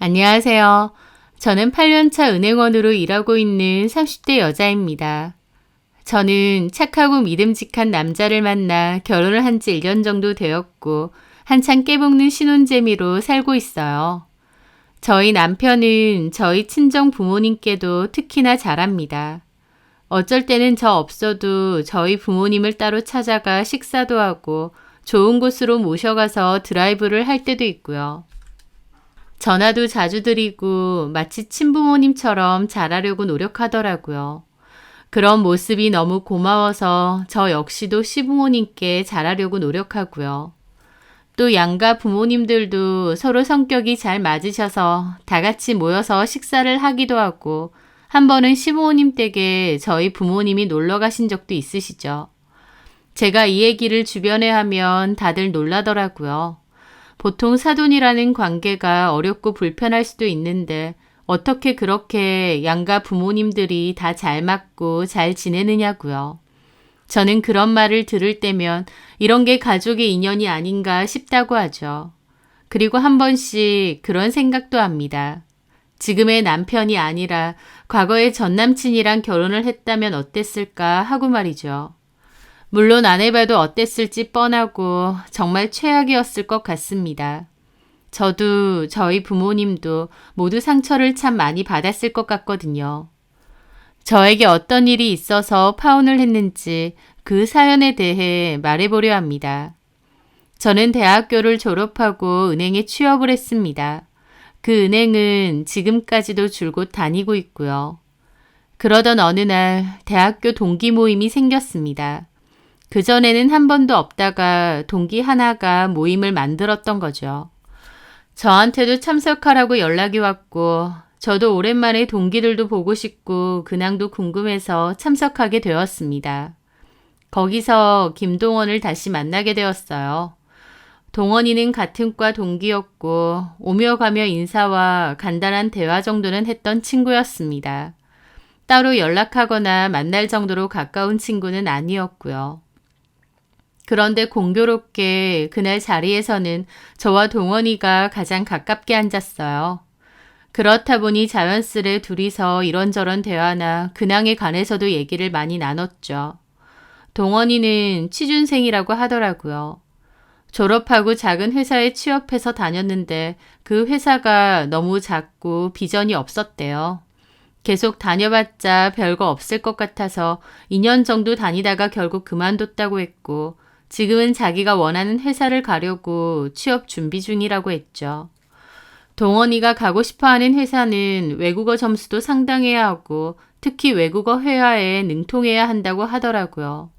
안녕하세요. 저는 8년차 은행원으로 일하고 있는 30대 여자입니다. 저는 착하고 믿음직한 남자를 만나 결혼을 한 지 1년 정도 되었고 한창 깨볶는 신혼재미로 살고 있어요. 저희 남편은 저희 친정 부모님께도 특히나 잘합니다. 어쩔 때는 저 없어도 저희 부모님을 따로 찾아가 식사도 하고 좋은 곳으로 모셔가서 드라이브를 할 때도 있고요. 전화도 자주 드리고 마치 친부모님처럼 잘하려고 노력하더라고요. 그런 모습이 너무 고마워서 저 역시도 시부모님께 잘하려고 노력하고요. 또 양가 부모님들도 서로 성격이 잘 맞으셔서 다 같이 모여서 식사를 하기도 하고 한 번은 시부모님 댁에 저희 부모님이 놀러 가신 적도 있으시죠. 제가 이 얘기를 주변에 하면 다들 놀라더라고요. 보통 사돈이라는 관계가 어렵고 불편할 수도 있는데 어떻게 그렇게 양가 부모님들이 다 잘 맞고 잘 지내느냐고요. 저는 그런 말을 들을 때면 이런 게 가족의 인연이 아닌가 싶다고 하죠. 그리고 한 번씩 그런 생각도 합니다. 지금의 남편이 아니라 과거의 전남친이랑 결혼을 했다면 어땠을까 하고 말이죠. 물론 안 해봐도 어땠을지 뻔하고 정말 최악이었을 것 같습니다. 저도 저희 부모님도 모두 상처를 참 많이 받았을 것 같거든요. 저에게 어떤 일이 있어서 파혼을 했는지 그 사연에 대해 말해보려 합니다. 저는 대학교를 졸업하고 은행에 취업을 했습니다. 그 은행은 지금까지도 줄곧 다니고 있고요. 그러던 어느 날 대학교 동기 모임이 생겼습니다. 그전에는 한 번도 없다가 동기 하나가 모임을 만들었던 거죠. 저한테도 참석하라고 연락이 왔고 저도 오랜만에 동기들도 보고 싶고 근황도 궁금해서 참석하게 되었습니다. 거기서 김동원을 다시 만나게 되었어요. 동원이는 같은 과 동기였고 오며 가며 인사와 간단한 대화 정도는 했던 친구였습니다. 따로 연락하거나 만날 정도로 가까운 친구는 아니었고요. 그런데 공교롭게 그날 자리에서는 저와 동원이가 가장 가깝게 앉았어요. 그렇다 보니 자연스레 둘이서 이런저런 대화나 근황에 관해서도 얘기를 많이 나눴죠. 동원이는 취준생이라고 하더라고요. 졸업하고 작은 회사에 취업해서 다녔는데 그 회사가 너무 작고 비전이 없었대요. 계속 다녀봤자 별거 없을 것 같아서 2년 정도 다니다가 결국 그만뒀다고 했고 지금은 자기가 원하는 회사를 가려고 취업 준비 중이라고 했죠. 동원이가 가고 싶어하는 회사는 외국어 점수도 상당해야 하고 특히 외국어 회화에 능통해야 한다고 하더라고요.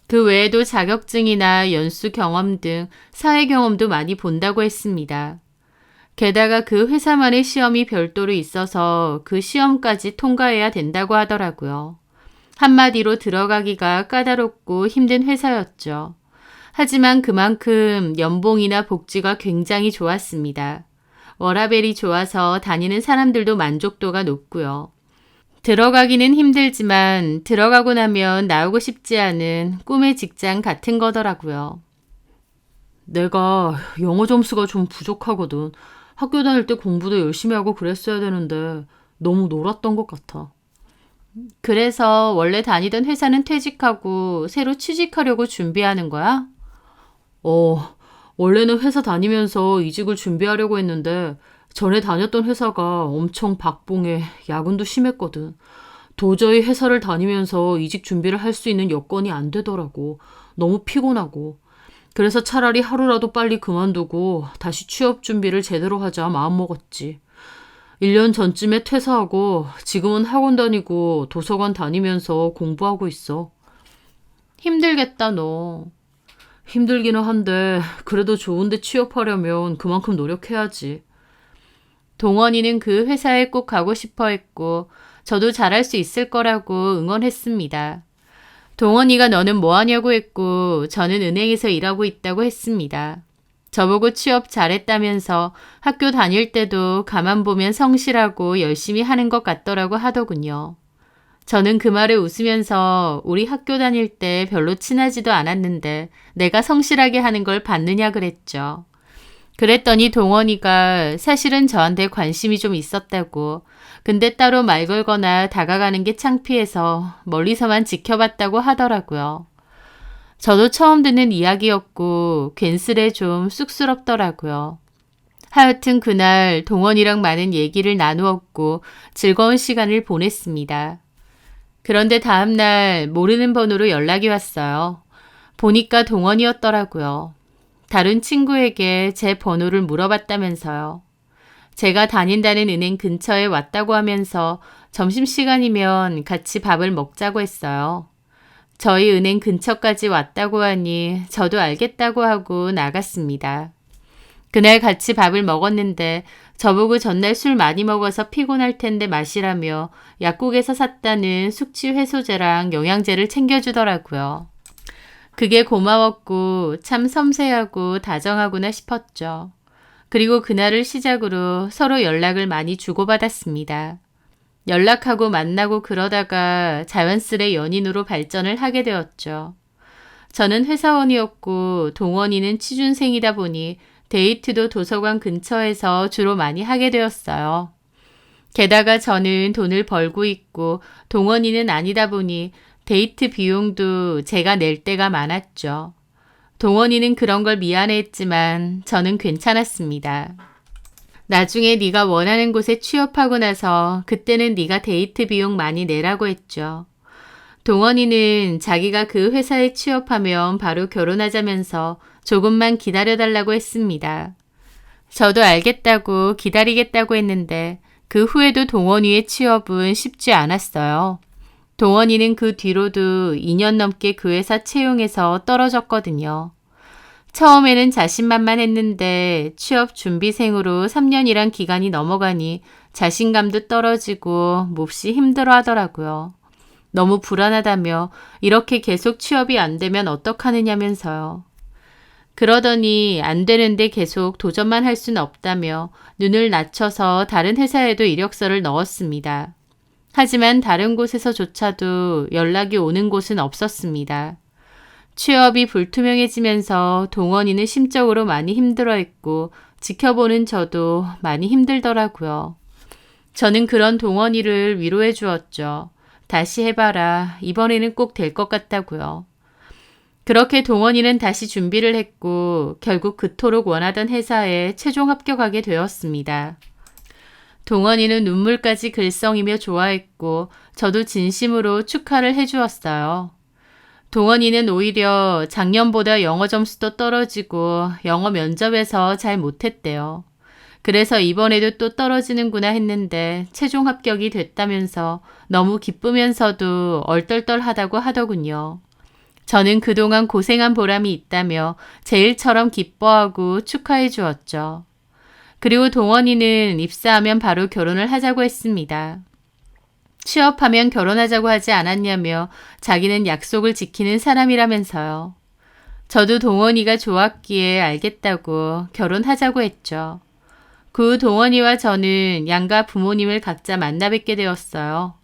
그 외에도 자격증이나 연수 경험 등 사회 경험도 많이 본다고 했습니다. 게다가 그 회사만의 시험이 별도로 있어서 그 시험까지 통과해야 된다고 하더라고요. 한마디로 들어가기가 까다롭고 힘든 회사였죠. 하지만 그만큼 연봉이나 복지가 굉장히 좋았습니다. 워라밸이 좋아서 다니는 사람들도 만족도가 높고요. 들어가기는 힘들지만 들어가고 나면 나오고 싶지 않은 꿈의 직장 같은 거더라고요. 내가 영어 점수가 좀 부족하거든. 학교 다닐 때 공부도 열심히 하고 그랬어야 되는데 너무 놀았던 것 같아. 그래서 원래 다니던 회사는 퇴직하고 새로 취직하려고 준비하는 거야? 원래는 회사 다니면서 이직을 준비하려고 했는데 전에 다녔던 회사가 엄청 박봉해 야근도 심했거든. 도저히 회사를 다니면서 이직 준비를 할 수 있는 여건이 안 되더라고. 너무 피곤하고. 그래서 차라리 하루라도 빨리 그만두고 다시 취업 준비를 제대로 하자 마음먹었지. 1년 전쯤에 퇴사하고 지금은 학원 다니고 도서관 다니면서 공부하고 있어. 힘들겠다 너. 힘들기는 한데 그래도 좋은데 취업하려면 그만큼 노력해야지. 동원이는 그 회사에 꼭 가고 싶어 했고 저도 잘할 수 있을 거라고 응원했습니다. 동원이가 너는 뭐 하냐고 했고 저는 은행에서 일하고 있다고 했습니다. 저보고 취업 잘했다면서 학교 다닐 때도 가만 보면 성실하고 열심히 하는 것 같더라고 하더군요. 저는 그 말에 웃으면서 우리 학교 다닐 때 별로 친하지도 않았는데 내가 성실하게 하는 걸 봤느냐 그랬죠. 그랬더니 동원이가 사실은 저한테 관심이 좀 있었다고, 근데 따로 말 걸거나 다가가는 게 창피해서 멀리서만 지켜봤다고 하더라고요. 저도 처음 듣는 이야기였고 괜스레 좀 쑥스럽더라고요. 하여튼 그날 동원이랑 많은 얘기를 나누었고 즐거운 시간을 보냈습니다. 그런데 다음날 모르는 번호로 연락이 왔어요. 보니까 동원이었더라고요. 다른 친구에게 제 번호를 물어봤다면서요. 제가 다닌다는 은행 근처에 왔다고 하면서 점심시간이면 같이 밥을 먹자고 했어요. 저희 은행 근처까지 왔다고 하니 저도 알겠다고 하고 나갔습니다. 그날 같이 밥을 먹었는데 저보고 전날 술 많이 먹어서 피곤할 텐데 마시라며 약국에서 샀다는 숙취 해소제랑 영양제를 챙겨주더라고요. 그게 고마웠고 참 섬세하고 다정하구나 싶었죠. 그리고 그날을 시작으로 서로 연락을 많이 주고받았습니다. 연락하고 만나고 그러다가 자연스레 연인으로 발전을 하게 되었죠. 저는 회사원이었고 동원이는 취준생이다 보니 데이트도 도서관 근처에서 주로 많이 하게 되었어요. 게다가 저는 돈을 벌고 있고 동원이는 아니다 보니 데이트 비용도 제가 낼 때가 많았죠. 동원이는 그런 걸 미안해했지만 저는 괜찮았습니다. 나중에 네가 원하는 곳에 취업하고 나서 그때는 네가 데이트 비용 많이 내라고 했죠. 동원이는 자기가 그 회사에 취업하면 바로 결혼하자면서 조금만 기다려달라고 했습니다. 저도 알겠다고 기다리겠다고 했는데 그 후에도 동원이의 취업은 쉽지 않았어요. 동원이는 그 뒤로도 2년 넘게 그 회사 채용에서 떨어졌거든요. 처음에는 자신만만했는데 취업 준비생으로 3년이란 기간이 넘어가니 자신감도 떨어지고 몹시 힘들어 하더라고요. 너무 불안하다며 이렇게 계속 취업이 안 되면 어떡하느냐면서요. 그러더니 안 되는데 계속 도전만 할 수는 없다며 눈을 낮춰서 다른 회사에도 이력서를 넣었습니다. 하지만 다른 곳에서조차도 연락이 오는 곳은 없었습니다. 취업이 불투명해지면서 동원이는 심적으로 많이 힘들어했고 지켜보는 저도 많이 힘들더라고요. 저는 그런 동원이를 위로해 주었죠. 다시 해봐라. 이번에는 꼭 될 것 같다고요. 그렇게 동원이는 다시 준비를 했고 결국 그토록 원하던 회사에 최종 합격하게 되었습니다. 동원이는 눈물까지 글썽이며 좋아했고 저도 진심으로 축하를 해주었어요. 동원이는 오히려 작년보다 영어 점수도 떨어지고 영어 면접에서 잘 못했대요. 그래서 이번에도 또 떨어지는구나 했는데 최종 합격이 됐다면서 너무 기쁘면서도 얼떨떨하다고 하더군요. 저는 그동안 고생한 보람이 있다며 제 일처럼 기뻐하고 축하해 주었죠. 그리고 동원이는 입사하면 바로 결혼을 하자고 했습니다. 취업하면 결혼하자고 하지 않았냐며 자기는 약속을 지키는 사람이라면서요. 저도 동원이가 좋았기에 알겠다고 결혼하자고 했죠. 그 후 동원이와 저는 양가 부모님을 각자 만나 뵙게 되었어요.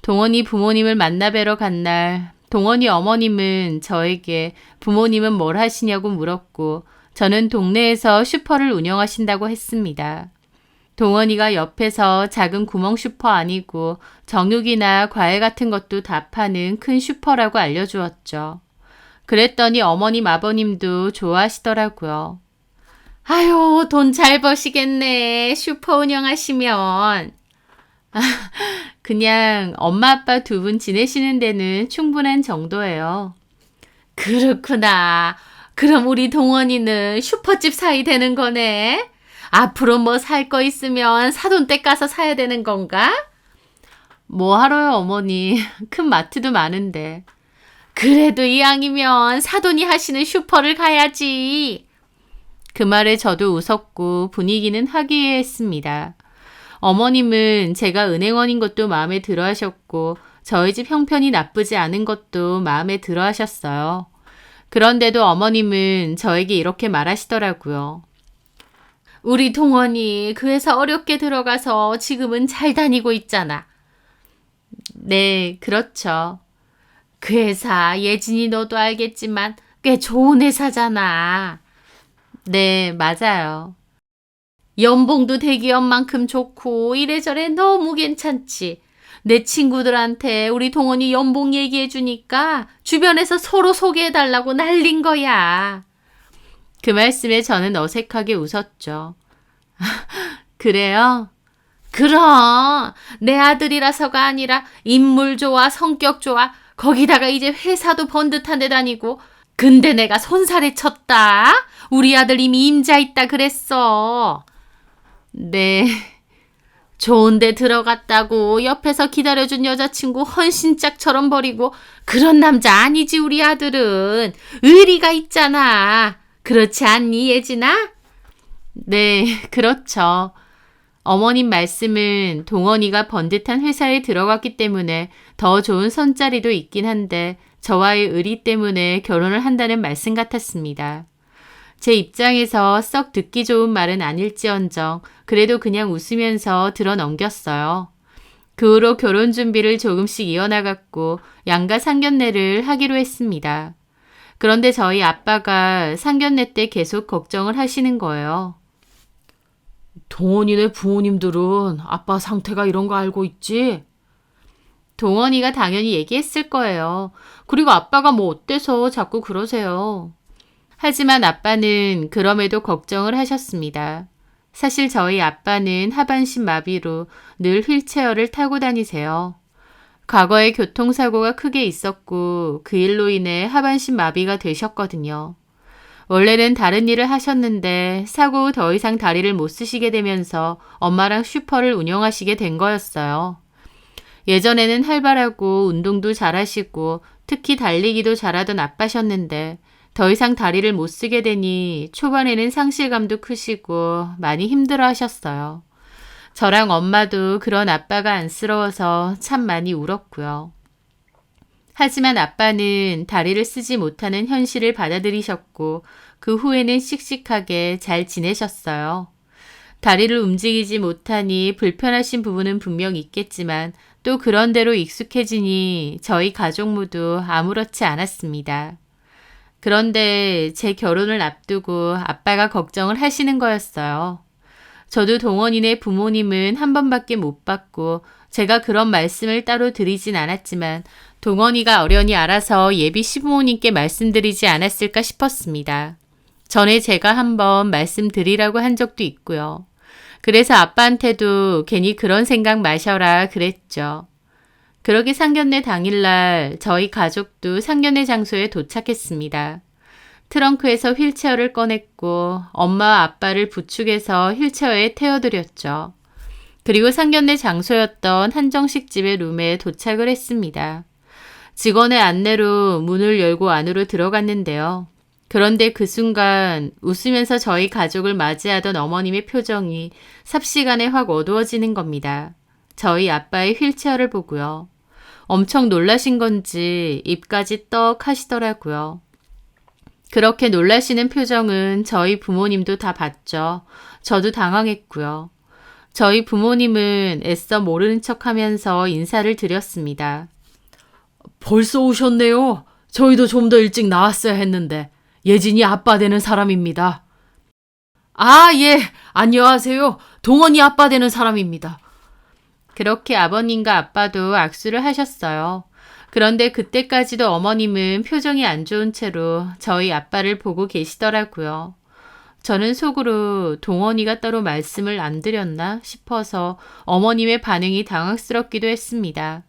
동원이 부모님을 만나 뵈러 간 날 동원이 어머님은 저에게 부모님은 뭘 하시냐고 물었고 저는 동네에서 슈퍼를 운영하신다고 했습니다. 동원이가 옆에서 작은 구멍 슈퍼 아니고 정육이나 과일 같은 것도 다 파는 큰 슈퍼라고 알려주었죠. 그랬더니 어머님 아버님도 좋아하시더라고요. 아유, 돈 잘 버시겠네. 슈퍼 운영하시면. 그냥 엄마 아빠 두 분 지내시는 데는 충분한 정도예요. 그렇구나. 그럼 우리 동원이는 슈퍼집 사이 되는 거네. 앞으로 뭐 살 거 있으면 사돈댁 가서 사야 되는 건가? 뭐 하러요, 어머니. 큰 마트도 많은데. 그래도 이왕이면 사돈이 하시는 슈퍼를 가야지. 그 말에 저도 웃었고 분위기는 화기애애했습니다. 어머님은 제가 은행원인 것도 마음에 들어 하셨고 저희 집 형편이 나쁘지 않은 것도 마음에 들어 하셨어요. 그런데도 어머님은 저에게 이렇게 말하시더라고요. 우리 동원이 그 회사 어렵게 들어가서 지금은 잘 다니고 있잖아. 네, 그렇죠. 그 회사 예진이 너도 알겠지만 꽤 좋은 회사잖아. 네, 맞아요. 연봉도 대기업만큼 좋고 이래저래 너무 괜찮지. 내 친구들한테 우리 동원이 연봉 얘기해 주니까 주변에서 서로 소개해 달라고 난린 거야. 그 말씀에 저는 어색하게 웃었죠. 그래요? 그럼 내 아들이라서가 아니라 인물 좋아, 성격 좋아. 거기다가 이제 회사도 번듯한 데 다니고. 근데 내가 손살에 쳤다. 우리 아들 이미 임자 있다 그랬어. 네. 좋은 데 들어갔다고 옆에서 기다려준 여자친구 헌신짝처럼 버리고 그런 남자 아니지 우리 아들은. 의리가 있잖아. 그렇지 않니 예진아? 네, 그렇죠. 어머님 말씀은 동원이가 번듯한 회사에 들어갔기 때문에 더 좋은 선자리도 있긴 한데 저와의 의리 때문에 결혼을 한다는 말씀 같았습니다. 제 입장에서 썩 듣기 좋은 말은 아닐지언정 그래도 그냥 웃으면서 들어 넘겼어요. 그 후로 결혼 준비를 조금씩 이어나갔고 양가 상견례를 하기로 했습니다. 그런데 저희 아빠가 상견례 때 계속 걱정을 하시는 거예요. 동원이네 부모님들은 아빠 상태가 이런 거 알고 있지? 동원이가 당연히 얘기했을 거예요. 그리고 아빠가 뭐 어때서 자꾸 그러세요. 하지만 아빠는 그럼에도 걱정을 하셨습니다. 사실 저희 아빠는 하반신 마비로 늘 휠체어를 타고 다니세요. 과거에 교통사고가 크게 있었고 그 일로 인해 하반신 마비가 되셨거든요. 원래는 다른 일을 하셨는데 사고 후 더 이상 다리를 못 쓰시게 되면서 엄마랑 슈퍼를 운영하시게 된 거였어요. 예전에는 활발하고 운동도 잘하시고 특히 달리기도 잘하던 아빠셨는데 더 이상 다리를 못 쓰게 되니 초반에는 상실감도 크시고 많이 힘들어 하셨어요. 저랑 엄마도 그런 아빠가 안쓰러워서 참 많이 울었고요. 하지만 아빠는 다리를 쓰지 못하는 현실을 받아들이셨고 그 후에는 씩씩하게 잘 지내셨어요. 다리를 움직이지 못하니 불편하신 부분은 분명 있겠지만 또 그런대로 익숙해지니 저희 가족 모두 아무렇지 않았습니다. 그런데 제 결혼을 앞두고 아빠가 걱정을 하시는 거였어요. 저도 동원이네 부모님은 한 번밖에 못 봤고 제가 그런 말씀을 따로 드리진 않았지만 동원이가 어련히 알아서 예비 시부모님께 말씀드리지 않았을까 싶었습니다. 전에 제가 한번 말씀드리라고 한 적도 있고요. 그래서 아빠한테도 괜히 그런 생각 마셔라 그랬죠. 그러게 상견례 당일날 저희 가족도 상견례 장소에 도착했습니다. 트렁크에서 휠체어를 꺼냈고 엄마와 아빠를 부축해서 휠체어에 태워드렸죠. 그리고 상견례 장소였던 한정식 집의 룸에 도착을 했습니다. 직원의 안내로 문을 열고 안으로 들어갔는데요. 그런데 그 순간 웃으면서 저희 가족을 맞이하던 어머님의 표정이 삽시간에 확 어두워지는 겁니다. 저희 아빠의 휠체어를 보고요. 엄청 놀라신 건지 입까지 떡 하시더라고요. 그렇게 놀라시는 표정은 저희 부모님도 다 봤죠. 저도 당황했고요. 저희 부모님은 애써 모르는 척하면서 인사를 드렸습니다. 벌써 오셨네요. 저희도 좀 더 일찍 나왔어야 했는데 예진이 아빠 되는 사람입니다. 아, 예. 안녕하세요. 동원이 아빠 되는 사람입니다. 그렇게 아버님과 아빠도 악수를 하셨어요. 그런데 그때까지도 어머님은 표정이 안 좋은 채로 저희 아빠를 보고 계시더라고요. 저는 속으로 동원이가 따로 말씀을 안 드렸나 싶어서 어머님의 반응이 당황스럽기도 했습니다.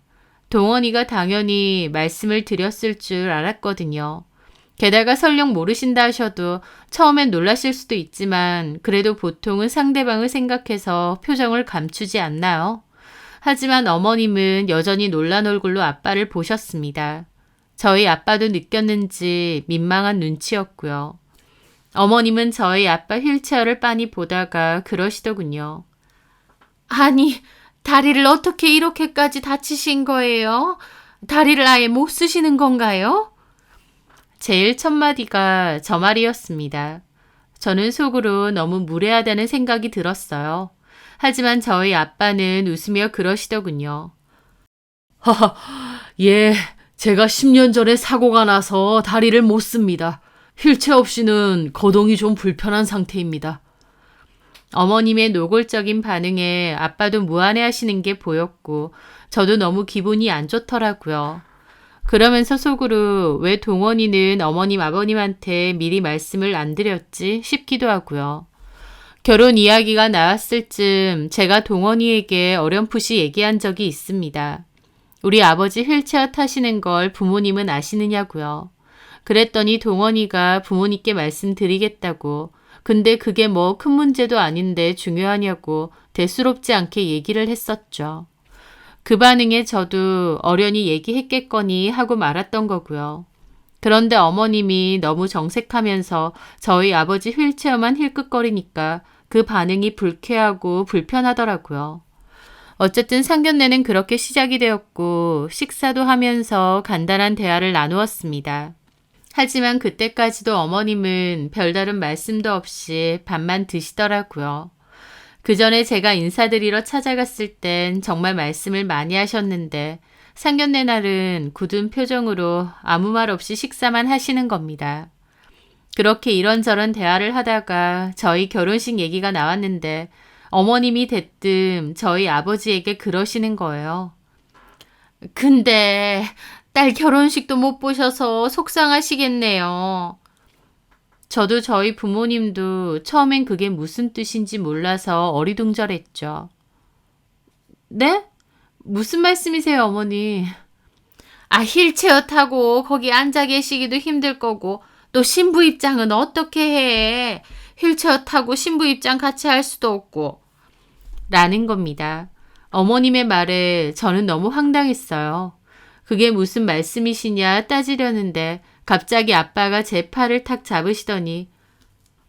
동원이가 당연히 말씀을 드렸을 줄 알았거든요. 게다가 설령 모르신다 하셔도 처음엔 놀라실 수도 있지만 그래도 보통은 상대방을 생각해서 표정을 감추지 않나요? 하지만 어머님은 여전히 놀란 얼굴로 아빠를 보셨습니다. 저희 아빠도 느꼈는지 민망한 눈치였고요. 어머님은 저희 아빠 휠체어를 빤히 보다가 그러시더군요. 아니, 다리를 어떻게 이렇게까지 다치신 거예요? 다리를 아예 못 쓰시는 건가요? 제일 첫 마디가 저 말이었습니다. 저는 속으로 너무 무례하다는 생각이 들었어요. 하지만 저희 아빠는 웃으며 그러시더군요. 하하, 예. 제가 10년 전에 사고가 나서 다리를 못 씁니다. 휠체어 없이는 거동이 좀 불편한 상태입니다. 어머님의 노골적인 반응에 아빠도 무안해하시는 게 보였고 저도 너무 기분이 안 좋더라고요. 그러면서 속으로 왜 동원이는 어머님 아버님한테 미리 말씀을 안 드렸지 싶기도 하고요. 결혼 이야기가 나왔을 즈음 제가 동원이에게 어렴풋이 얘기한 적이 있습니다. 우리 아버지 휠체어 타시는 걸 부모님은 아시느냐고요. 그랬더니 동원이가 부모님께 말씀드리겠다고, 근데 그게 뭐 큰 문제도 아닌데 중요하냐고 대수롭지 않게 얘기를 했었죠. 그 반응에 저도 어련히 얘기했겠거니 하고 말았던 거고요. 그런데 어머님이 너무 정색하면서 저희 아버지 휠체어만 힐끗거리니까 그 반응이 불쾌하고 불편하더라고요. 어쨌든 상견례는 그렇게 시작이 되었고 식사도 하면서 간단한 대화를 나누었습니다. 하지만 그때까지도 어머님은 별다른 말씀도 없이 밥만 드시더라고요. 그 전에 제가 인사드리러 찾아갔을 땐 정말 말씀을 많이 하셨는데 상견례 날은 굳은 표정으로 아무 말 없이 식사만 하시는 겁니다. 그렇게 이런저런 대화를 하다가 저희 결혼식 얘기가 나왔는데 어머님이 대뜸 저희 아버지에게 그러시는 거예요. 근데 딸 결혼식도 못 보셔서 속상하시겠네요. 저도 저희 부모님도 처음엔 그게 무슨 뜻인지 몰라서 어리둥절했죠. 네? 무슨 말씀이세요, 어머니? 휠체어 타고 거기 앉아 계시기도 힘들 거고 또 신부 입장은 어떻게 해? 휠체어 타고 신부 입장 같이 할 수도 없고. 라는 겁니다. 어머님의 말에 저는 너무 황당했어요. 그게 무슨 말씀이시냐 따지려는데 갑자기 아빠가 제 팔을 탁 잡으시더니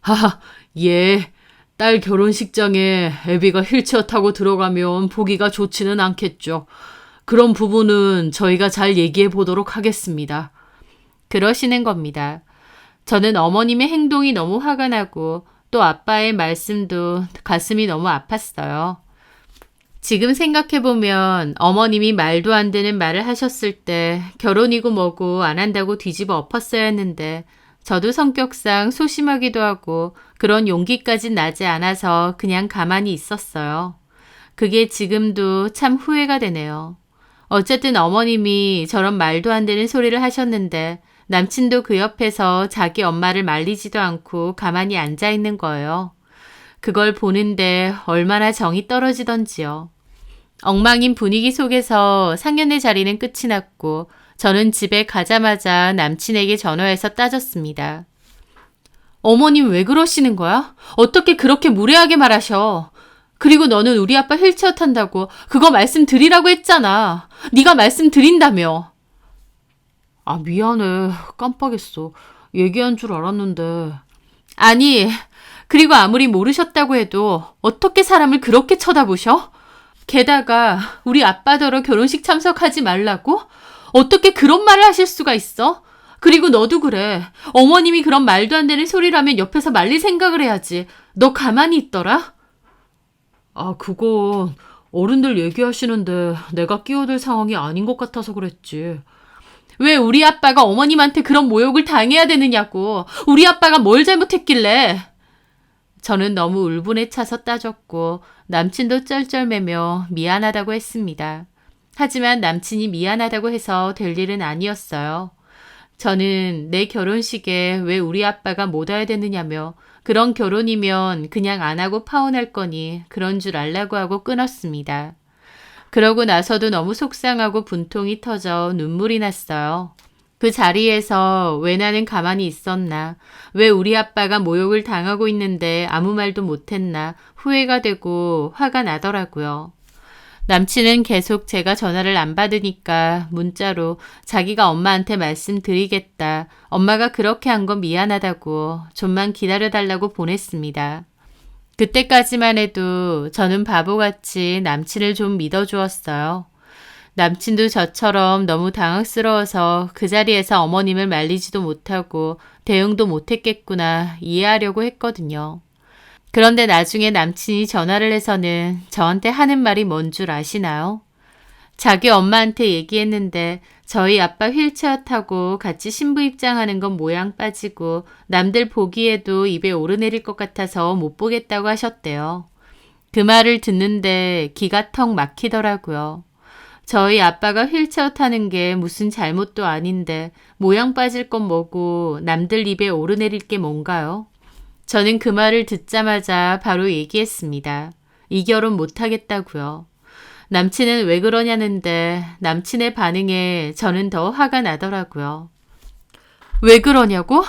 하하, 예, 딸 결혼식장에 애비가 휠체어 타고 들어가면 보기가 좋지는 않겠죠. 그런 부분은 저희가 잘 얘기해 보도록 하겠습니다. 그러시는 겁니다. 저는 어머님의 행동이 너무 화가 나고 또 아빠의 말씀도 가슴이 너무 아팠어요. 지금 생각해보면 어머님이 말도 안 되는 말을 하셨을 때 결혼이고 뭐고 안 한다고 뒤집어 엎었어야 했는데 저도 성격상 소심하기도 하고 그런 용기까진 나지 않아서 그냥 가만히 있었어요. 그게 지금도 참 후회가 되네요. 어쨌든 어머님이 저런 말도 안 되는 소리를 하셨는데 남친도 그 옆에서 자기 엄마를 말리지도 않고 가만히 앉아 있는 거예요. 그걸 보는데 얼마나 정이 떨어지던지요. 엉망인 분위기 속에서 상견례 자리는 끝이 났고 저는 집에 가자마자 남친에게 전화해서 따졌습니다. 어머님 왜 그러시는 거야? 어떻게 그렇게 무례하게 말하셔? 그리고 너는 우리 아빠 휠체어 탄다고 그거 말씀드리라고 했잖아. 네가 말씀드린다며. 미안해. 깜빡했어. 얘기한 줄 알았는데. 아니, 그리고 아무리 모르셨다고 해도 어떻게 사람을 그렇게 쳐다보셔? 게다가 우리 아빠더러 결혼식 참석하지 말라고? 어떻게 그런 말을 하실 수가 있어? 그리고 너도 그래. 어머님이 그런 말도 안 되는 소리라면 옆에서 말릴 생각을 해야지. 너 가만히 있더라? 그건 어른들 얘기하시는데 내가 끼어들 상황이 아닌 것 같아서 그랬지. 왜 우리 아빠가 어머님한테 그런 모욕을 당해야 되느냐고. 우리 아빠가 뭘 잘못했길래. 저는 너무 울분에 차서 따졌고 남친도 쩔쩔매며 미안하다고 했습니다. 하지만 남친이 미안하다고 해서 될 일은 아니었어요. 저는 내 결혼식에 왜 우리 아빠가 못 와야 되느냐며 그런 결혼이면 그냥 안 하고 파혼할 거니 그런 줄 알라고 하고 끊었습니다. 그러고 나서도 너무 속상하고 분통이 터져 눈물이 났어요. 그 자리에서 왜 나는 가만히 있었나, 왜 우리 아빠가 모욕을 당하고 있는데 아무 말도 못했나 후회가 되고 화가 나더라고요. 남친은 계속 제가 전화를 안 받으니까 문자로 자기가 엄마한테 말씀드리겠다. 엄마가 그렇게 한 건 미안하다고 좀만 기다려달라고 보냈습니다. 그때까지만 해도 저는 바보같이 남친을 좀 믿어주었어요. 남친도 저처럼 너무 당황스러워서 그 자리에서 어머님을 말리지도 못하고 대응도 못했겠구나 이해하려고 했거든요. 그런데 나중에 남친이 전화를 해서는 저한테 하는 말이 뭔 줄 아시나요? 자기 엄마한테 얘기했는데 저희 아빠 휠체어 타고 같이 신부 입장하는 건 모양 빠지고 남들 보기에도 입에 오르내릴 것 같아서 못 보겠다고 하셨대요. 그 말을 듣는데 기가 턱 막히더라고요. 저희 아빠가 휠체어 타는 게 무슨 잘못도 아닌데 모양 빠질 건 뭐고 남들 입에 오르내릴 게 뭔가요? 저는 그 말을 듣자마자 바로 얘기했습니다. 이 결혼 못하겠다고요. 남친은 왜 그러냐는데 남친의 반응에 저는 더 화가 나더라고요. 왜 그러냐고?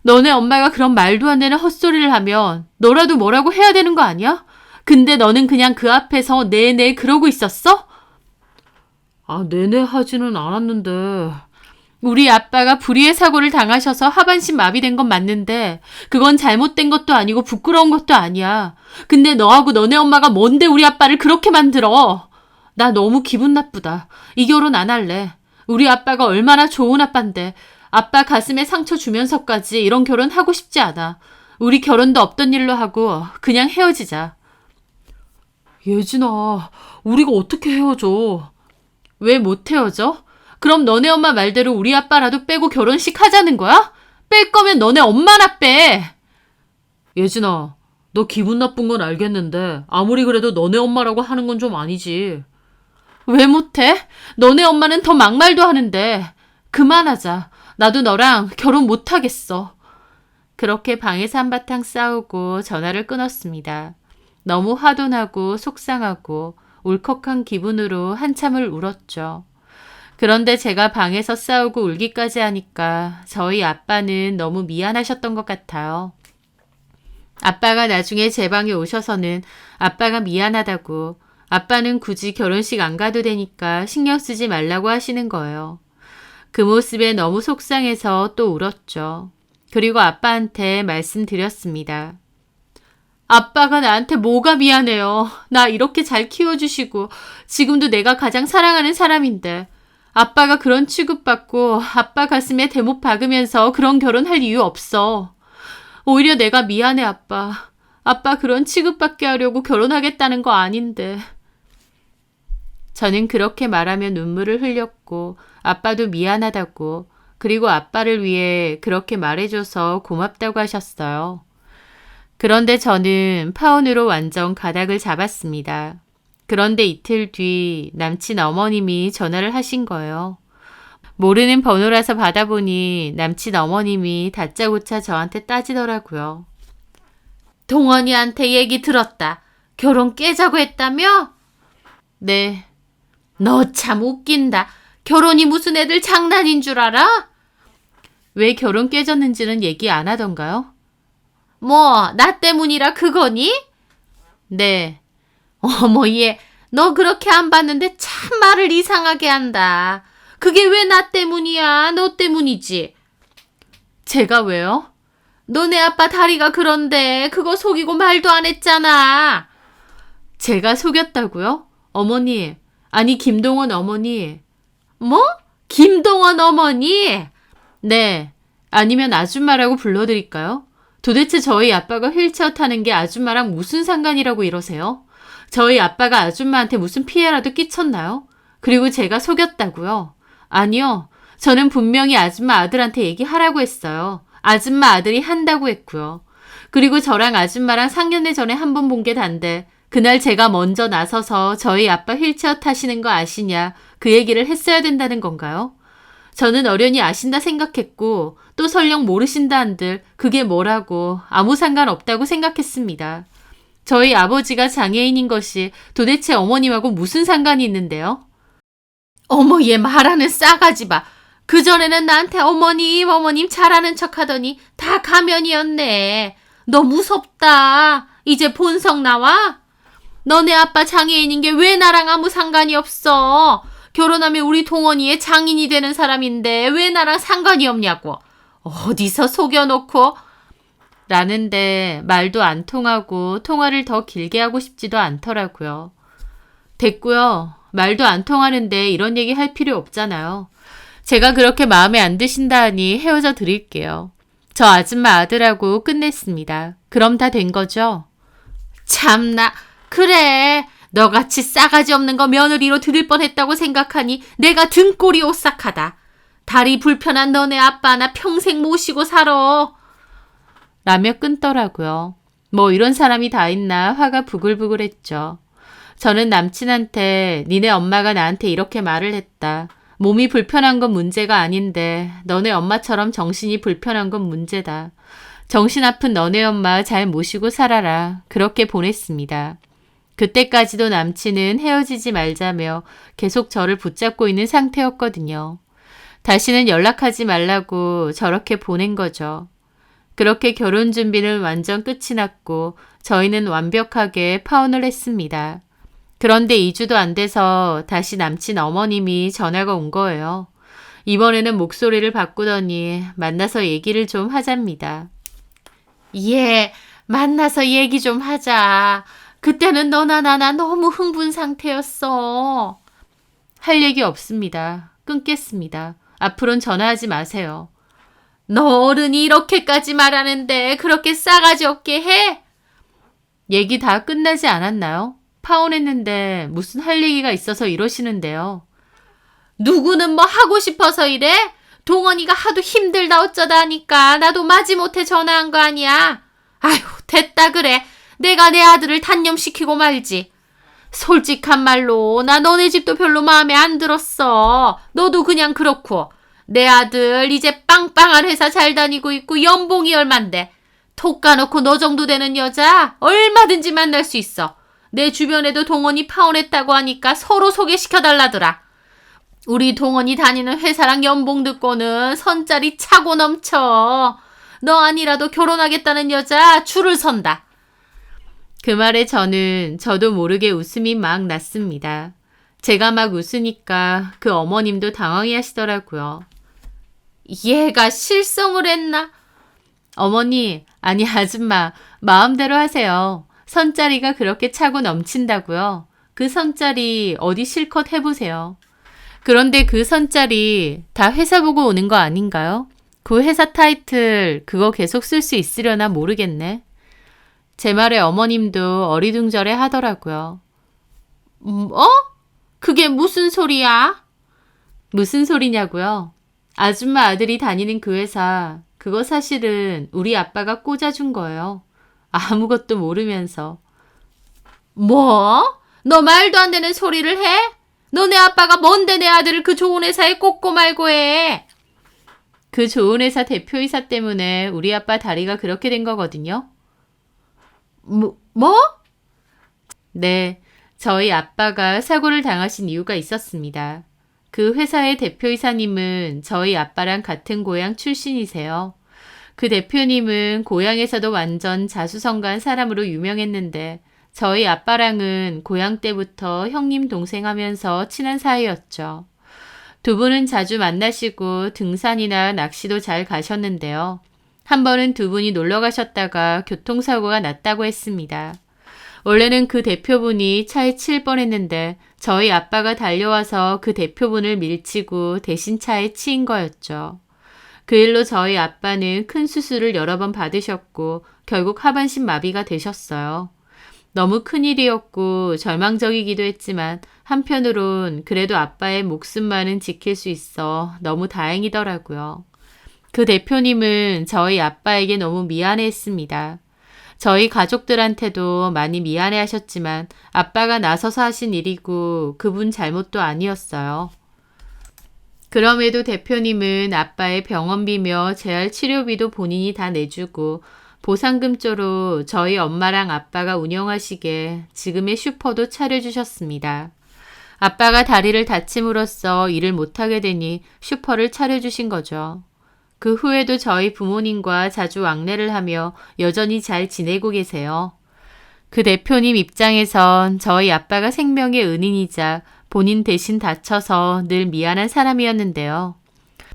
너네 엄마가 그런 말도 안 되는 헛소리를 하면 너라도 뭐라고 해야 되는 거 아니야? 근데 너는 그냥 그 앞에서 네네 그러고 있었어? 아, 내내 하지는 않았는데. 우리 아빠가 불의의 사고를 당하셔서 하반신 마비된 건 맞는데 그건 잘못된 것도 아니고 부끄러운 것도 아니야. 근데 너하고 너네 엄마가 뭔데 우리 아빠를 그렇게 만들어? 나 너무 기분 나쁘다. 이 결혼 안 할래. 우리 아빠가 얼마나 좋은 아빠인데 아빠 가슴에 상처 주면서까지 이런 결혼 하고 싶지 않아. 우리 결혼도 없던 일로 하고 그냥 헤어지자. 예진아, 우리가 어떻게 헤어져? 왜 못 헤어져? 그럼 너네 엄마 말대로 우리 아빠라도 빼고 결혼식 하자는 거야? 뺄 거면 너네 엄마나 빼. 예진아, 너 기분 나쁜 건 알겠는데 아무리 그래도 너네 엄마라고 하는 건 좀 아니지. 왜 못해? 너네 엄마는 더 막말도 하는데. 그만하자. 나도 너랑 결혼 못하겠어. 그렇게 방에서 한바탕 싸우고 전화를 끊었습니다. 너무 화도 나고 속상하고 울컥한 기분으로 한참을 울었죠. 그런데 제가 방에서 싸우고 울기까지 하니까 저희 아빠는 너무 미안하셨던 것 같아요. 아빠가 나중에 제 방에 오셔서는 아빠가 미안하다고 아빠는 굳이 결혼식 안 가도 되니까 신경 쓰지 말라고 하시는 거예요. 그 모습에 너무 속상해서 또 울었죠. 그리고 아빠한테 말씀드렸습니다. 아빠가 나한테 뭐가 미안해요. 나 이렇게 잘 키워주시고 지금도 내가 가장 사랑하는 사람인데 아빠가 그런 취급받고 아빠 가슴에 대못 박으면서 그런 결혼할 이유 없어. 오히려 내가 미안해 아빠. 아빠 그런 취급받게 하려고 결혼하겠다는 거 아닌데. 저는 그렇게 말하며 눈물을 흘렸고 아빠도 미안하다고 그리고 아빠를 위해 그렇게 말해줘서 고맙다고 하셨어요. 그런데 저는 파혼으로 완전 가닥을 잡았습니다. 그런데 이틀 뒤 남친 어머님이 전화를 하신 거예요. 모르는 번호라서 받아보니 남친 어머님이 다짜고짜 저한테 따지더라고요. 동원이한테 얘기 들었다. 결혼 깨자고 했다며? 네. 너 참 웃긴다. 결혼이 무슨 애들 장난인 줄 알아? 왜 결혼 깨졌는지는 얘기 안 하던가요? 뭐, 나 때문이라 그거니? 네. 어머, 얘, 너 그렇게 안 봤는데 참 말을 이상하게 한다. 그게 왜 나 때문이야? 너 때문이지. 제가 왜요? 너네 아빠 다리가 그런데 그거 속이고 말도 안 했잖아. 제가 속였다고요? 어머니, 아니 김동원 어머니. 뭐? 김동원 어머니? 네. 아니면 아줌마라고 불러드릴까요? 도대체 저희 아빠가 휠체어 타는 게 아줌마랑 무슨 상관이라고 이러세요? 저희 아빠가 아줌마한테 무슨 피해라도 끼쳤나요? 그리고 제가 속였다고요? 아니요. 저는 분명히 아줌마 아들한테 얘기하라고 했어요. 아줌마 아들이 한다고 했고요. 그리고 저랑 아줌마랑 상견례 전에 한 번 본 게 단데 그날 제가 먼저 나서서 저희 아빠 휠체어 타시는 거 아시냐 그 얘기를 했어야 된다는 건가요? 저는 어련히 아신다 생각했고 또 설령 모르신다 한들 그게 뭐라고 아무 상관없다고 생각했습니다. 저희 아버지가 장애인인 것이 도대체 어머님하고 무슨 상관이 있는데요? 어머 얘 말하는 싸가지 봐. 그전에는 나한테 어머님 잘하는 척하더니 다 가면이었네. 너 무섭다. 이제 본성 나와? 너네 아빠 장애인인 게 왜 나랑 아무 상관이 없어? 결혼하면 우리 동원이의 장인이 되는 사람인데 왜 나랑 상관이 없냐고. 어디서 속여놓고. 라는데 말도 안 통하고 통화를 더 길게 하고 싶지도 않더라고요. 됐고요. 말도 안 통하는데 이런 얘기 할 필요 없잖아요. 제가 그렇게 마음에 안 드신다 하니 헤어져 드릴게요. 저 아줌마 아들하고 끝냈습니다. 그럼 다 된 거죠? 참나. 그래. 너같이 싸가지 없는 거 며느리로 들일 뻔했다고 생각하니 내가 등골이 오싹하다. 다리 불편한 너네 아빠 나 평생 모시고 살아. 라며 끊더라고요. 뭐 이런 사람이 다 있나 화가 부글부글했죠. 저는 남친한테 니네 엄마가 나한테 이렇게 말을 했다. 몸이 불편한 건 문제가 아닌데 너네 엄마처럼 정신이 불편한 건 문제다. 정신 아픈 너네 엄마 잘 모시고 살아라. 그렇게 보냈습니다. 그때까지도 남친은 헤어지지 말자며 계속 저를 붙잡고 있는 상태였거든요. 다시는 연락하지 말라고 저렇게 보낸 거죠. 그렇게 결혼 준비는 완전 끝이 났고 저희는 완벽하게 파혼을 했습니다. 그런데 2주도 안 돼서 다시 남친 어머님이 전화가 온 거예요. 이번에는 목소리를 바꾸더니 만나서 얘기를 좀 하잡니다. 예, 만나서 얘기 좀 하자. 그때는 너나 나나 너무 흥분 상태였어. 할 얘기 없습니다. 끊겠습니다. 앞으로는 전화하지 마세요. 너 어른이 이렇게까지 말하는데 그렇게 싸가지 없게 해? 얘기 다 끝나지 않았나요? 파혼했는데 무슨 할 얘기가 있어서 이러시는데요. 누구는 뭐 하고 싶어서 이래? 동원이가 하도 힘들다 어쩌다 하니까 나도 마지못해 전화한 거 아니야. 아휴, 됐다 그래. 내가 내 아들을 단념시키고 말지. 솔직한 말로 나 너네 집도 별로 마음에 안 들었어. 너도 그냥 그렇고. 내 아들 이제 빵빵한 회사 잘 다니고 있고 연봉이 얼만데. 톡 까놓고 너 정도 되는 여자 얼마든지 만날 수 있어. 내 주변에도 동원이 파혼했다고 하니까 서로 소개시켜달라더라. 우리 동원이 다니는 회사랑 연봉 듣고는 선짜리 차고 넘쳐. 너 아니라도 결혼하겠다는 여자 줄을 선다. 그 말에 저도 모르게 웃음이 막 났습니다. 제가 막 웃으니까 그 어머님도 당황해 하시더라고요. 얘가 실성을 했나? 어머니, 아니 아줌마, 마음대로 하세요. 선짜리가 그렇게 차고 넘친다고요. 그 선짜리 어디 실컷 해보세요. 그런데 그 선짜리 다 회사 보고 오는 거 아닌가요? 그 회사 타이틀 그거 계속 쓸 수 있으려나 모르겠네. 제 말에 어머님도 어리둥절해 하더라고요. 그게 무슨 소리야? 무슨 소리냐고요? 아줌마 아들이 다니는 그 회사 그거 사실은 우리 아빠가 꽂아준 거예요. 아무것도 모르면서. 뭐? 너 말도 안 되는 소리를 해? 너네 아빠가 뭔데 내 아들을 그 좋은 회사에 꽂고 말고 해? 그 좋은 회사 대표이사 때문에 우리 아빠 다리가 그렇게 된 거거든요. 뭐? 네, 저희 아빠가 사고를 당하신 이유가 있었습니다. 그 회사의 대표이사님은 저희 아빠랑 같은 고향 출신이세요. 그 대표님은 고향에서도 완전 자수성가한 사람으로 유명했는데 저희 아빠랑은 고향 때부터 형님 동생 하면서 친한 사이였죠. 두 분은 자주 만나시고 등산이나 낚시도 잘 가셨는데요. 한 번은 두 분이 놀러 가셨다가 교통사고가 났다고 했습니다. 원래는 그 대표분이 차에 칠 뻔했는데 저희 아빠가 달려와서 그 대표분을 밀치고 대신 차에 치인 거였죠. 그 일로 저희 아빠는 큰 수술을 여러 번 받으셨고 결국 하반신 마비가 되셨어요. 너무 큰일이었고 절망적이기도 했지만 한편으론 그래도 아빠의 목숨만은 지킬 수 있어 너무 다행이더라고요. 그 대표님은 저희 아빠에게 너무 미안해했습니다. 저희 가족들한테도 많이 미안해 하셨지만 아빠가 나서서 하신 일이고 그분 잘못도 아니었어요. 그럼에도 대표님은 아빠의 병원비며 재활 치료비도 본인이 다 내주고 보상금조로 저희 엄마랑 아빠가 운영하시게 지금의 슈퍼도 차려주셨습니다. 아빠가 다리를 다침으로써 일을 못하게 되니 슈퍼를 차려주신 거죠. 그 후에도 저희 부모님과 자주 왕래를 하며 여전히 잘 지내고 계세요. 그 대표님 입장에선 저희 아빠가 생명의 은인이자 본인 대신 다쳐서 늘 미안한 사람이었는데요.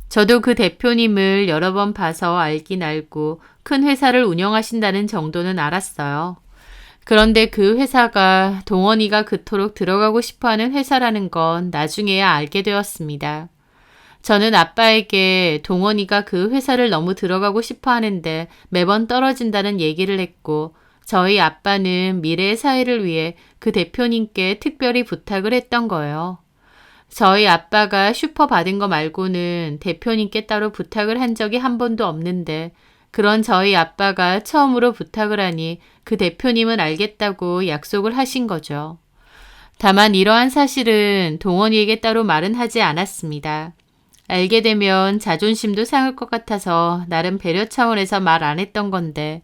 저도 그 대표님을 여러 번 봐서 알긴 알고 큰 회사를 운영하신다는 정도는 알았어요. 그런데 그 회사가 동원이가 그토록 들어가고 싶어하는 회사라는 건 나중에야 알게 되었습니다. 저는 아빠에게 동원이가 그 회사를 너무 들어가고 싶어 하는데 매번 떨어진다는 얘기를 했고 저희 아빠는 미래의 사회를 위해 그 대표님께 특별히 부탁을 했던 거예요. 저희 아빠가 슈퍼 받은 거 말고는 대표님께 따로 부탁을 한 적이 한 번도 없는데 그런 저희 아빠가 처음으로 부탁을 하니 그 대표님은 알겠다고 약속을 하신 거죠. 다만 이러한 사실은 동원이에게 따로 말은 하지 않았습니다. 알게 되면 자존심도 상할 것 같아서 나름 배려 차원에서 말 안 했던 건데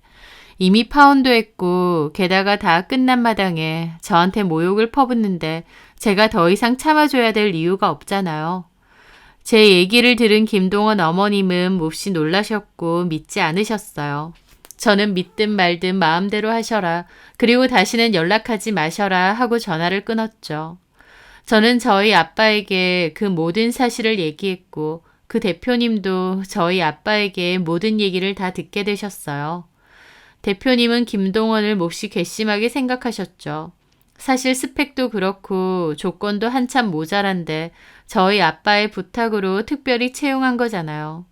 이미 파혼도 했고 게다가 다 끝난 마당에 저한테 모욕을 퍼붓는데 제가 더 이상 참아줘야 될 이유가 없잖아요. 제 얘기를 들은 김동원 어머님은 몹시 놀라셨고 믿지 않으셨어요. 저는 믿든 말든 마음대로 하셔라. 그리고 다시는 연락하지 마셔라 하고 전화를 끊었죠. 저는 저희 아빠에게 그 모든 사실을 얘기했고 그 대표님도 저희 아빠에게 모든 얘기를 다 듣게 되셨어요. 대표님은 김동원을 몹시 괘씸하게 생각하셨죠. 사실 스펙도 그렇고 조건도 한참 모자란데 저희 아빠의 부탁으로 특별히 채용한 거잖아요.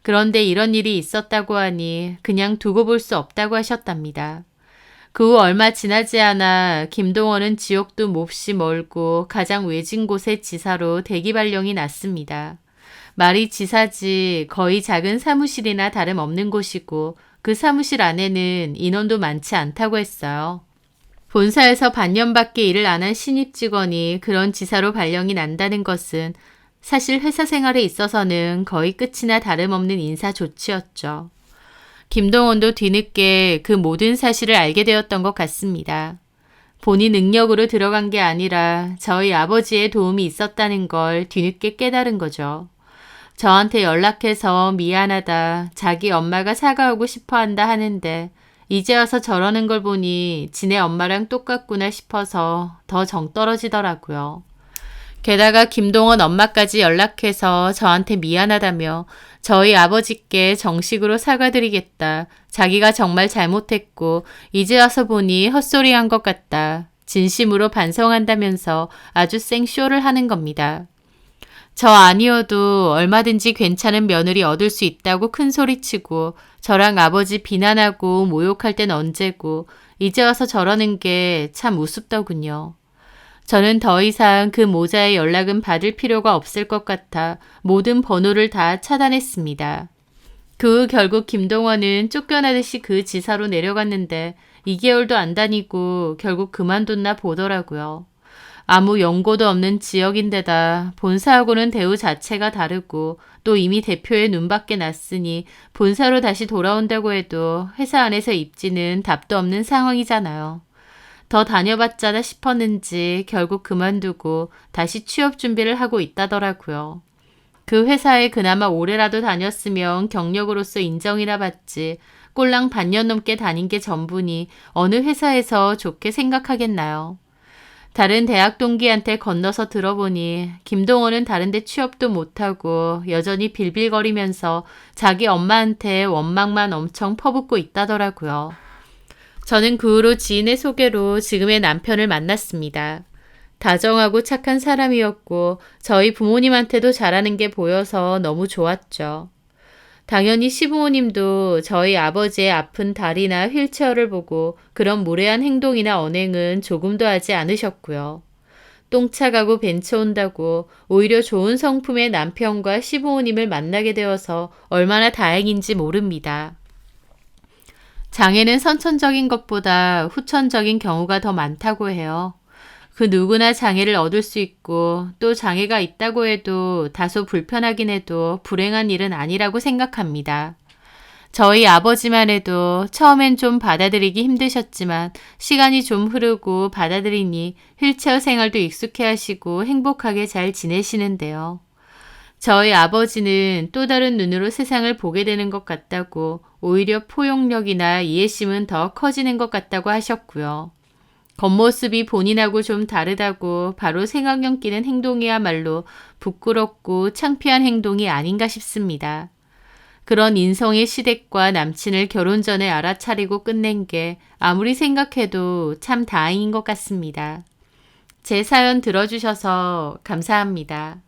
그런데 이런 일이 있었다고 하니 그냥 두고 볼 수 없다고 하셨답니다. 그 후 얼마 지나지 않아 김동원은 지옥도 몹시 멀고 가장 외진 곳의 지사로 대기 발령이 났습니다. 말이 지사지 거의 작은 사무실이나 다름없는 곳이고 그 사무실 안에는 인원도 많지 않다고 했어요. 본사에서 반년밖에 일을 안 한 신입 직원이 그런 지사로 발령이 난다는 것은 사실 회사 생활에 있어서는 거의 끝이나 다름없는 인사 조치였죠. 김동원도 뒤늦게 그 모든 사실을 알게 되었던 것 같습니다. 본인 능력으로 들어간 게 아니라 저희 아버지의 도움이 있었다는 걸 뒤늦게 깨달은 거죠. 저한테 연락해서 미안하다, 자기 엄마가 사과하고 싶어 한다 하는데 이제 와서 저러는 걸 보니 지네 엄마랑 똑같구나 싶어서 더 정 떨어지더라고요. 게다가 김동원 엄마까지 연락해서 저한테 미안하다며 저희 아버지께 정식으로 사과드리겠다. 자기가 정말 잘못했고 이제 와서 보니 헛소리한 것 같다. 진심으로 반성한다면서 아주 생쇼를 하는 겁니다. 저 아니어도 얼마든지 괜찮은 며느리 얻을 수 있다고 큰소리치고 저랑 아버지 비난하고 모욕할 땐 언제고 이제 와서 저러는 게 참 우습더군요. 저는 더 이상 그 모자의 연락은 받을 필요가 없을 것 같아 모든 번호를 다 차단했습니다. 그 후 결국 김동원은 쫓겨나듯이 그 지사로 내려갔는데 2개월도 안 다니고 결국 그만뒀나 보더라고요. 아무 연고도 없는 지역인데다 본사하고는 대우 자체가 다르고 또 이미 대표의 눈밖에 났으니 본사로 다시 돌아온다고 해도 회사 안에서 입지는 답도 없는 상황이잖아요. 더 다녀봤자나 싶었는지 결국 그만두고 다시 취업 준비를 하고 있다더라고요. 그 회사에 그나마 오래라도 다녔으면 경력으로서 인정이나 받지 꼴랑 반년 넘게 다닌 게 전부니 어느 회사에서 좋게 생각하겠나요. 다른 대학 동기한테 건너서 들어보니 김동원은 다른데 취업도 못하고 여전히 빌빌거리면서 자기 엄마한테 원망만 엄청 퍼붓고 있다더라고요. 저는 그 후로 지인의 소개로 지금의 남편을 만났습니다. 다정하고 착한 사람이었고 저희 부모님한테도 잘하는 게 보여서 너무 좋았죠. 당연히 시부모님도 저희 아버지의 아픈 다리나 휠체어를 보고 그런 무례한 행동이나 언행은 조금도 하지 않으셨고요. 똥차 가고 벤츠 온다고 오히려 좋은 성품의 남편과 시부모님을 만나게 되어서 얼마나 다행인지 모릅니다. 장애는 선천적인 것보다 후천적인 경우가 더 많다고 해요. 그 누구나 장애를 얻을 수 있고 또 장애가 있다고 해도 다소 불편하긴 해도 불행한 일은 아니라고 생각합니다. 저희 아버지만 해도 처음엔 좀 받아들이기 힘드셨지만 시간이 좀 흐르고 받아들이니 휠체어 생활도 익숙해 하시고 행복하게 잘 지내시는데요. 저희 아버지는 또 다른 눈으로 세상을 보게 되는 것 같다고 오히려 포용력이나 이해심은 더 커지는 것 같다고 하셨고요. 겉모습이 본인하고 좀 다르다고 바로 생각력 끼는 행동이야말로 부끄럽고 창피한 행동이 아닌가 싶습니다. 그런 인성의 시댁과 남친을 결혼 전에 알아차리고 끝낸 게 아무리 생각해도 참 다행인 것 같습니다. 제 사연 들어주셔서 감사합니다.